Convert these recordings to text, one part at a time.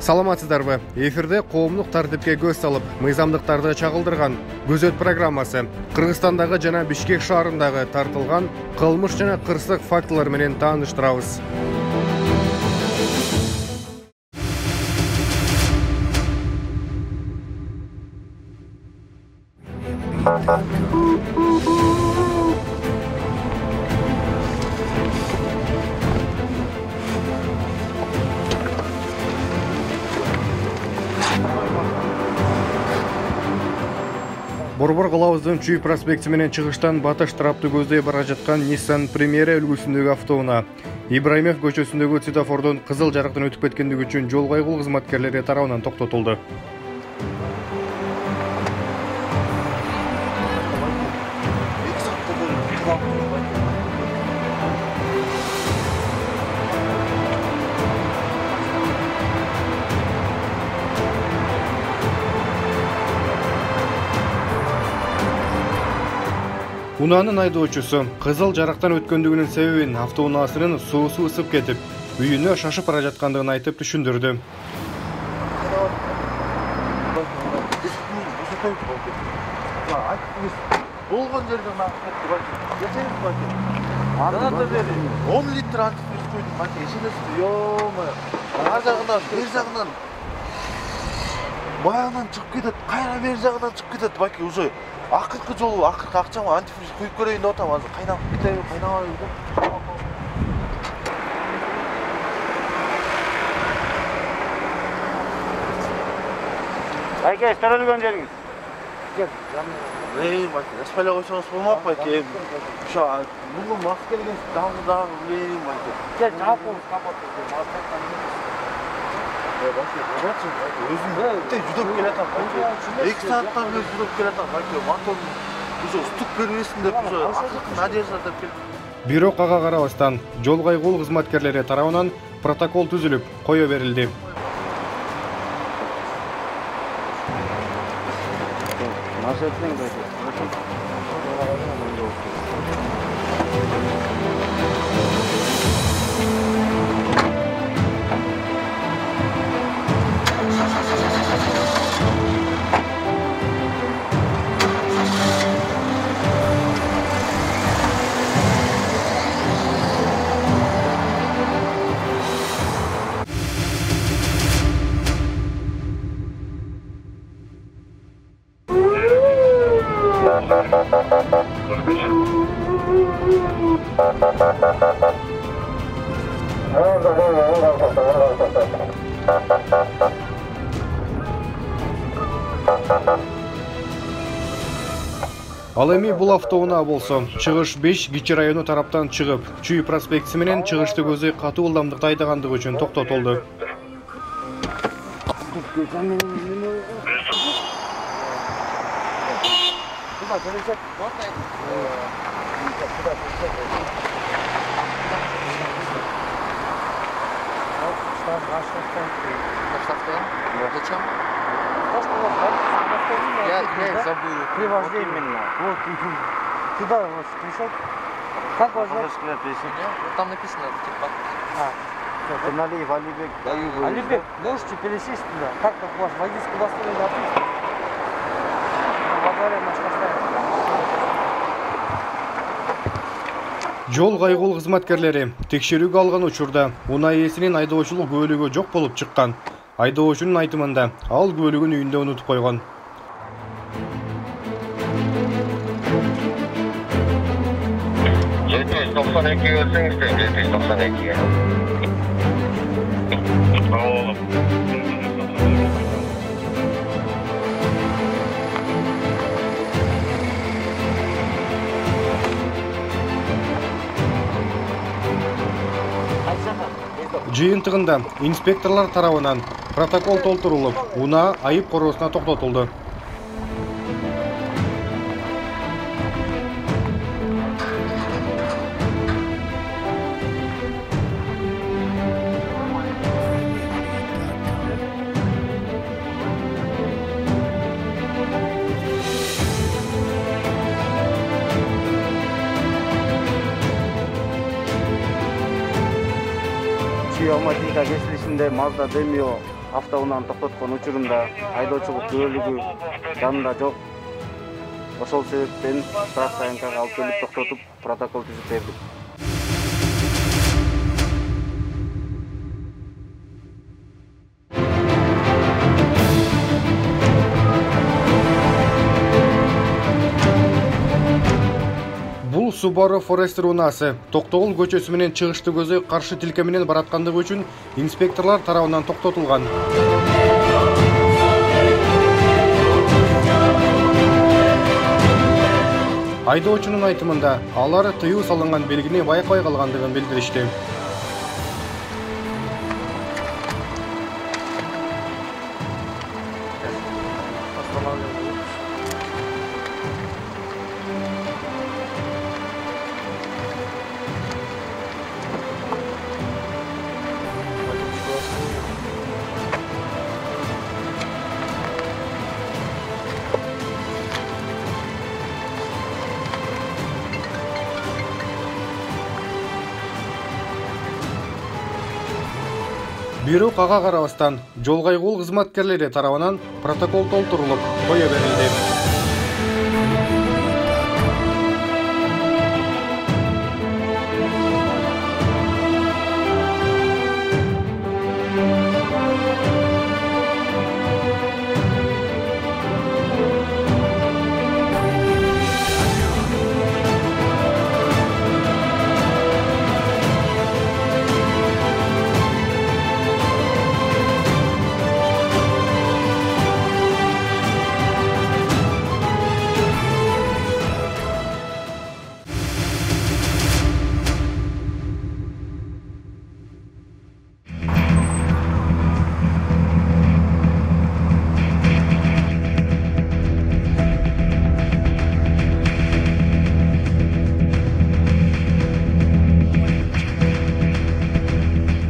Саламатсыздарбы? Эфирде коомдук тартипке көз салып, мыйзамдыктарды чагылдырган Көзөт программасы Кыргызстандагы жана Бишкек шаарындагы тартылган кылмыш жана кырсык фактылар менен тааныштырабыз. Борбор кылабыздын Чүй проспекти менен чыгыштан батыш тарапты көздөй бара жаткан Nissan Primera үлгүсүндөгү автоунаа Ибраимов көчөсүндөгү светофордон кызыл жарыктан өтүп кеткендиги үчүн жол кайгыл кызматкерлери тарабынан токтотулду. Унаанын айдоочусу кызыл жарыктан өткөндүгүнүн себебин автоунаасынын суусу ысып кетип, үйүнө шашып бара жаткандыгын айтып түшүндүрдү. Болгон жерден акытты бак. 10 литр антифриз койдум, бак, эшенесиз, ёма. Ар жагынан, бер жагынан баягынан чыгып кетет, кайра бер жагынан чыгып кетет, бак, уже акыркы жолу, акыркы акчама антифриз коюп көрөйүн деп атам, азыр кайнап кетеби, кайнабайбы деп. Айке, старылган жериңиз. Кел, жаным. Бак, аспайлай койсоңуз болмок, бак. Ошо, бул мас келген дагы билейин, бак. Кел, жаап коюңуз, капот. Өзүм жүдөп келатам. 2 сааттан бери жүдөп келатам. Мотор уже устук бербесин деп, уже акыркы надежда деп келдим. Бирок ага карабастан жол кайгыл кызматкерлери тарабынан протокол түзүлүп, кое берилди. Ал эми бул автоунаа болсо чыгыш 5 Кичи району тараптан чыгып, Чүй проспектиси менен чыгышты көздөй катуу ылдамдыкта айдагандыгы үчүн токтотулду. Зачем? Я забыл. При вождении. Вот, туда вот пришел. Как вас зовут? Там написано, типа. Налево, Алибек. Алибек, можете пересесть туда? Как ваш водительский удостоверение написано? Во дворе наш поставим. Жол кайгыл кызматкерлери текшерүүгө алган учурда унаа ээсинин айдоочулук күбөлүгү жок болуп чыккан. Айдоочунун айтымында ал күбөлүгүн үйүндө унутуп койгон. Жыйынтыгында инспекторлар тарабынан протокол толтурулуп, унаа айып короосуна токтотулду. Пневматика кесилишинде Mazda Demio автоунааны токтоткон учурунда айдоочулук күбөлүгү жанында жок. Ошол себептен штраф АНКга алып келип токтотуп протокол түзүп бердик. Бул Subaru Forester унаасы Токтогул көчөсү менен чыгышты көзөй каршы тилке менен бараткандыгы үчүн инспекторлор тарабынан токтотулган. Айдоочунун айтымында алар тыюу салынган белгини байкабай калгандыгын билдиришти. Бирок ага карабастан жол кайгуул кызматкерлери тарабынан протокол толтурулуп кое берилди.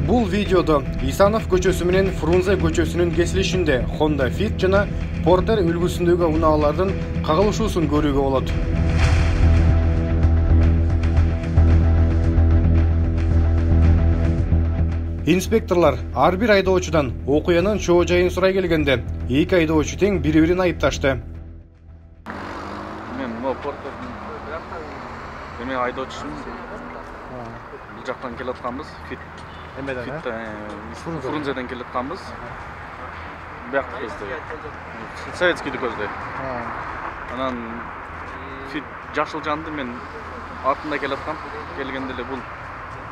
Бул видеодо Исанов көчөсү менен Фрунзе көчөсүнүн кесилишинде Honda Fit жана Porter үлгүсүндөгү унаалардын кагылышуусун көрүүгө болот. Инспекторлор ар бир айдоочудан окуянын чоо жайын сурай келгенде, эки айдоочу тең бири-бирин айыпташты. Мен Porterдин эми айдоочусумун. Бул жактан келатканбыз, Фрунзеден келатканбыз. Бияктыкы көздөй. Советскийди көздөй. Анан Fit жашыл жанды, мен артында келаткам. Келгенде эле бул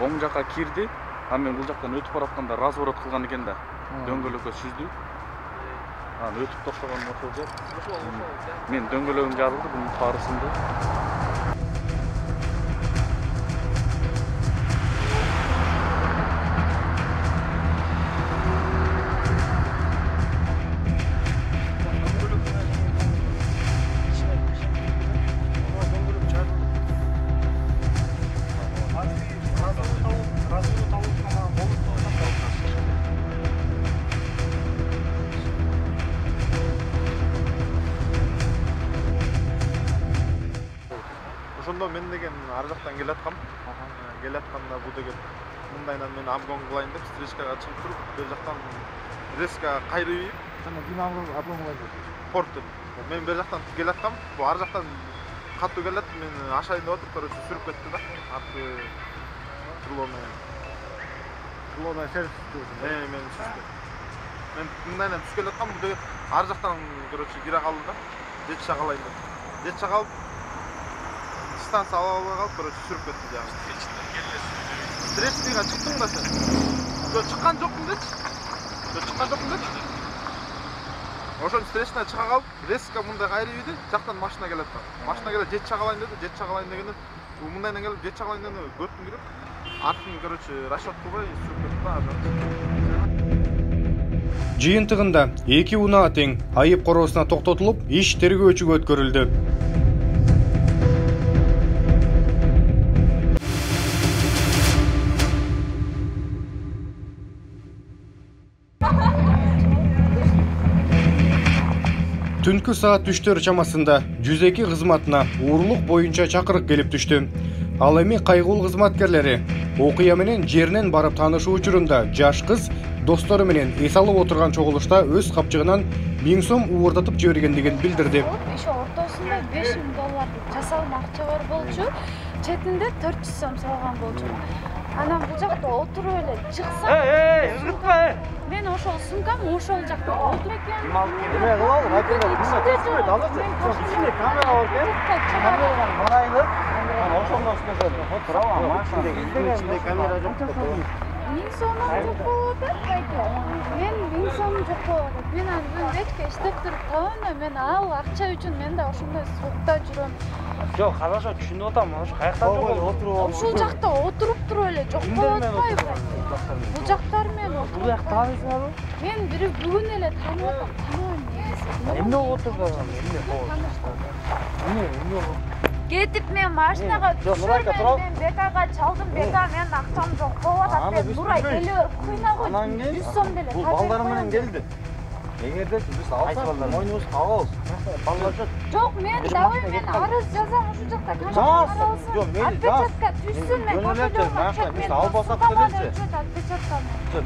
оң жакка кирди. А мен бул жактан өтүп баратканда разворот кылган экен да. Дөңгөлөккө сүздү. Анан өтүп токтогон ошол жер. Мен дөңгөлөгүм жарылды, бунун фары сынды. Ошондо мен деген ар жактан келаткам. Келатканда бул деген мындайынан мен обгон кылайын деп встречкага чыгып туруп, бер жактан резко кайрып ийип, Ким обгон кылды? Porter. Мен бер жактан келаткам, бул ар жактан катуу келет, мен ашайын деп отуруп, короче сүрүп кетти да. Арты крыломен. Крыломен сервис. Мен сүздү. Мен мындайынан түшүп келаткам, бул деген ар жактан короче кире калды да. Жетише калайын деп. Жетише калып станция алабай калып, короче сүрүп кетти жагы. Встречныйга чыктың да сен? Жо чыккан жокмун дечи. Чыккан жокмун дечи. Ошон встречная чыга калып, резко мындай кайрып ийди, жактан машина келет да. Машина келет, жетише калайын деди, жетише калайын дегенде, бул мындайдан келип жетише калайын дегенде көтүн кирип, артын короче расчет кылбай сүрүп кетти да. Жыйынтыгында эки унаа тең айып короосуна токтотулуп, иш тергөөчүгө өткөрүлдү. Түнкү саат 3 чамасында 102 кызматына уурулук боюнча чакырык келип түштү. Ал эми кайгылуу кызматкерлери окуя менен жеринен барып таанышуу учурунда жаш кыз достору менен эс алып отурган чогулушта өз капчыгынан 1000 сом уурдатып жибергендигин билдирди. Ошо ортосунда $5000 жасалма акча бар болчу, четинде 400 сом салган болчу. Анан бул жакта отуруп эле чыксам, ызгытпа. Мен ошол сумкам ошол жакта отуруп экен. Эме кылалы, айтыңдар, бизде түшпөйт, алчы. Ичинде камера бар экен. Камерадан карайлып, анан ошондон сөзөп отурабы, машинеге ичинде камера жок деп коём. 1000 сомум жок болуп атат, байке. Мен 1000 сомум жок болуп атат. Мен аны бечке иштеп туруп табамын, мен ал акча үчүн мен да ошондой сукта жүрөм. Жок, хорошо, түшүнүп атам. Ошо каяктан жок отуруп. Ошол жакта отуруп туруп эле жок болуп атпайбы? Бул жактар мен отуруп. Бул жакты таанысыңарбы? Мен бири бүгүн эле таанып атам, тааныбайм негизи. Эмне болуп отурду? Эмне болуп? Кетип мен машинага түшүрмөн, мен бекага чалдым, бека менин акчам жок болуп атат деп Нурай келип кыйнагы 100 сом деле. Бул балдар менен келди. Эгерде биз алсак мойнубузду кабабыз. Балдарча жок, мен давай мен арыз жазам ушул жакта камера алсын. Жок, мейли, отпечатка түшсүн, мен жөнөлөт. Биз албасак делечи.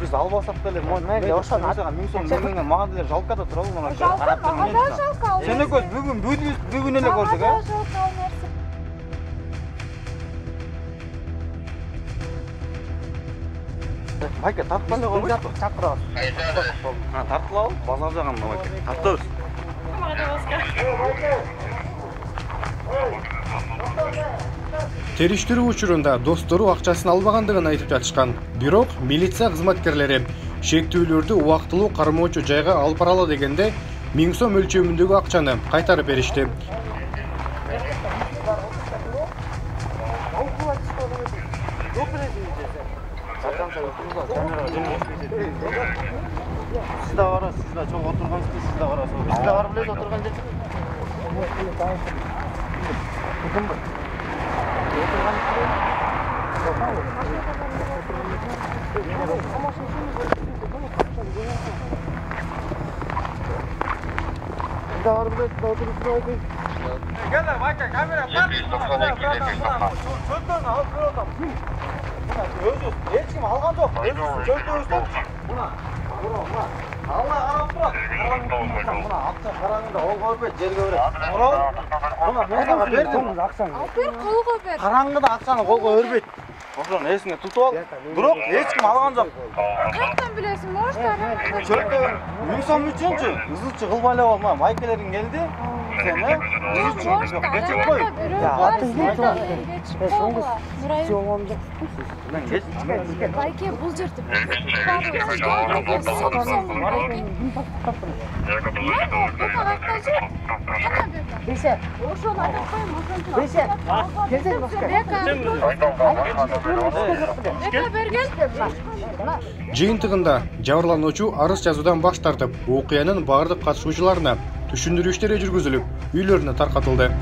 Биз албасак деле, мейли, ошон 1000 сом меңге мага деле жалко да турабы мына. Сен экөөбүз бүгүн эле көрдүк, а? Байке, тартып эле койбойсузбу? Чакырабыз. Тартып алып, базар жаганда байке. Тартабыз. Териштирүү учурунда достору акчасын албагандыгын айтып жатышкан. Бирок милиция кызматкерлери шектүүлөрдү убактылуу кармоочу жайга алып баралы дегенде 1000 сом өлчөмүндөгү акчаны кайтарып беришти. Siz de var, siz de çok oturgansınız, siz de var. Siz de var biliriz oturgan жерде. Siz de var biliriz, siz de oturursunuz. Gel lan, bak kamera var. Çöpten alıp ver otam. Özüz, hiç kim algan yok. Özüz, çöpten özüz. Buna. Allah qarab tur. Buna акча караңында ол көрбөйт, жерге өрөт. Бuna мен сага бердим акчаны. Бер колго бер. Караңгыда акчаны колго өрбөйт. Ошон эсиңе тутуп ал. Бирок эч ким алган жок. Каяктан билесиң, может, Чөптө 1000 сом үчүнчү ызычы кылбай эле болма. Майкелериң келди. Сен, ызычы кечип кой. Байке бул жерде. Жыйынтыгында жабырлануучу арыз жазуудан баш тартып, окуянын бардык катышуучуларына түшүндүрүү иштери жүргүзүлүп, үйлөрүнө таркатылды.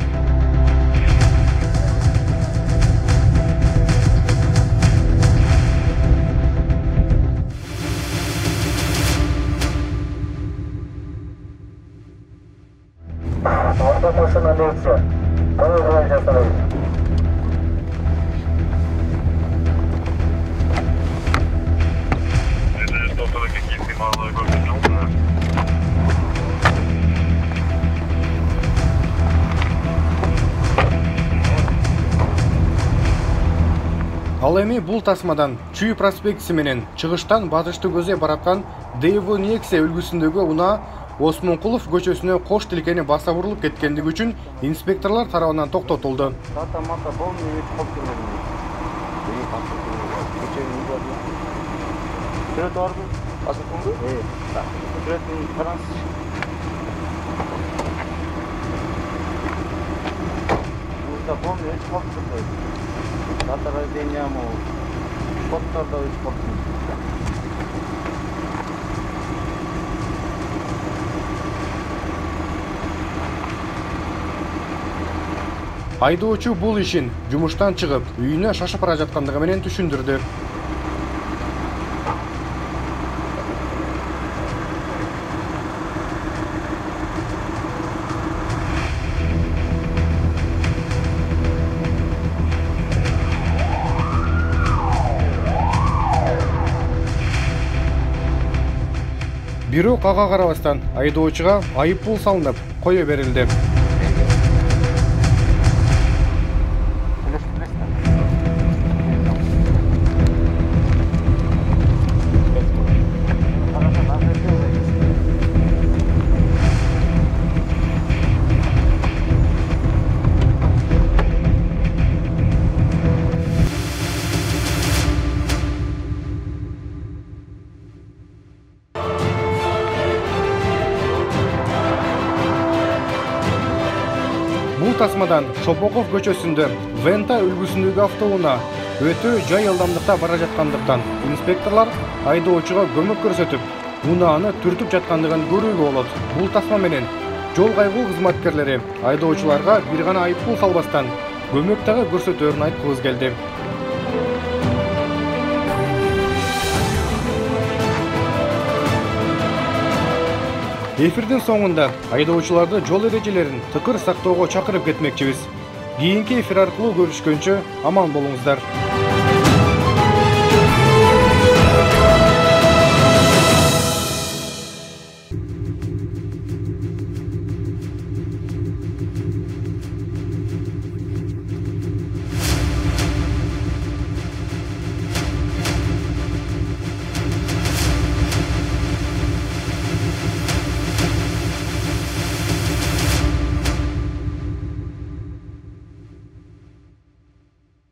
Ал эми бул тасмадан Чүй проспектиси менен чыгыштан батышты көзөй бараткан Дейво Нексе үлгүсүндөгү унаа Осмонкулов көчөсүнө кош тилкени баса бурулуп кеткендиги үчүн инспекторлор тарабынан токтотулду. Дата рождения му, фотода үч фото. Айдоочу бул ишин жумуштан чыгып, үйүнө шашып бара жаткандыгы менен түшүндүрдү. Бирок ага карабастан айдоочуга айып пул салынып, кое берилди. Бул тасмадан Шопоков көчөсүндө Вента үлгүсүндөгү автоунаа өтө жай ылдамдыкта бара жаткандыктан инспекторлор айдоочуга көмөк көрсөтүп, унааны түртүп жаткандыгын көрүүгө болот. Бул тасма менен жол кайгуу кызматкерлери айдоочуларга бир гана айып пул салбастан көмөк дагы көрсөтөөрүн айткыбыз келди. Эфирдин соңунда айдоочуларды жол эрежелерин тыкыр сактоого чакырып кетмекчибиз. Кийинки эфир аркылуу көрүшкөнчө аман болуңуздар.